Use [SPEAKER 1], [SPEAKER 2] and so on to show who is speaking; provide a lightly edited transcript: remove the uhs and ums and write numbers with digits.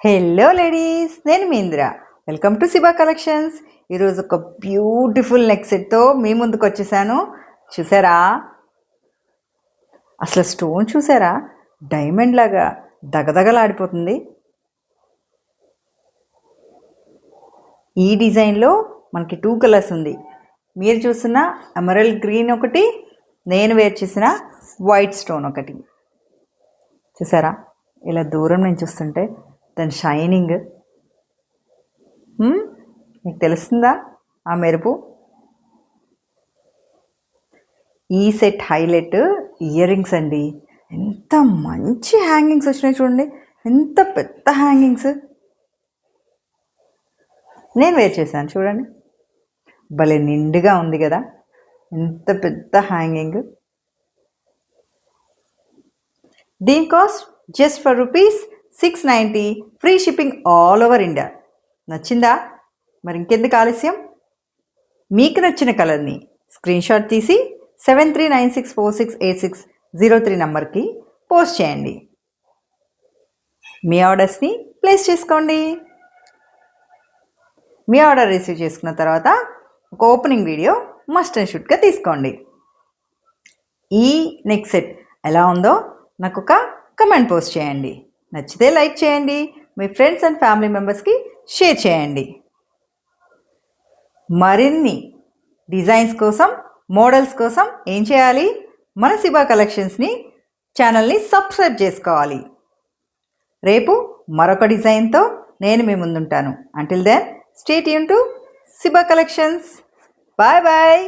[SPEAKER 1] Hello ladies, నేను మీ Indira. Welcome to Siba collections. ఈరోజు ఒక బ్యూటిఫుల్ నెక్ సెట్తో మీ ముందుకు వచ్చేసాను. చూసారా, అసలు స్టోన్ చూసారా, డైమండ్ లాగా దగదగలాడిపోతుంది. ఈ డిజైన్లో మనకి 2 కలర్స్ ఉంది. మీరు చూసిన ఎమరల్డ్ గ్రీన్ ఒకటి, నేను వేర్ చేసిన వైట్ స్టోన్ ఒకటి. చూసారా, ఇలా దూరం నుంచి చూస్తుంటే దాని షైనింగ్ మీకు తెలుస్తుందా ఆ మెరుపు? ఈ సెట్ హైలైట్ ఇయర్ రింగ్స్ అండి. ఎంత మంచి హ్యాంగింగ్స్ వచ్చినాయి చూడండి, ఎంత పెద్ద హ్యాంగింగ్స్. నేను వేర్ చేశాను చూడండి, భలే నిండుగా ఉంది కదా, ఎంత పెద్ద హ్యాంగింగ్. దీని cost just for ₹690, free shipping all over India. నచ్చిందా? మరి ఇంకెందుకు ఆలస్యం, మీకు నచ్చిన కలర్ని స్క్రీన్ షాట్ తీసి 7396468603 నంబర్కి పోస్ట్ చేయండి. మీ ఆర్డర్స్ని ప్లేస్ చేసుకోండి. మీ ఆర్డర్ రిసీవ్ చేసుకున్న తర్వాత ఒక ఓపెనింగ్ వీడియో మస్ట్ అండ్ షుడ్గా తీసుకోండి. ఈ నెక్ సెట్ ఎలా ఉందో నాకు ఒక కమెంట్ పోస్ట్ చేయండి. నచ్చితే లైక్ చేయండి, మీ ఫ్రెండ్స్ అండ్ ఫ్యామిలీ మెంబర్స్కి షేర్ చేయండి. మరిన్ని డిజైన్స్ కోసం, మోడల్స్ కోసం ఏం చేయాలి? మన సిబా కలెక్షన్స్ని ఛానల్ని సబ్స్క్రైబ్ చేసుకోవాలి. రేపు మరొక డిజైన్తో నేను మీ ముందుంటాను. Until then stay tuned to Siba collections. Bye bye.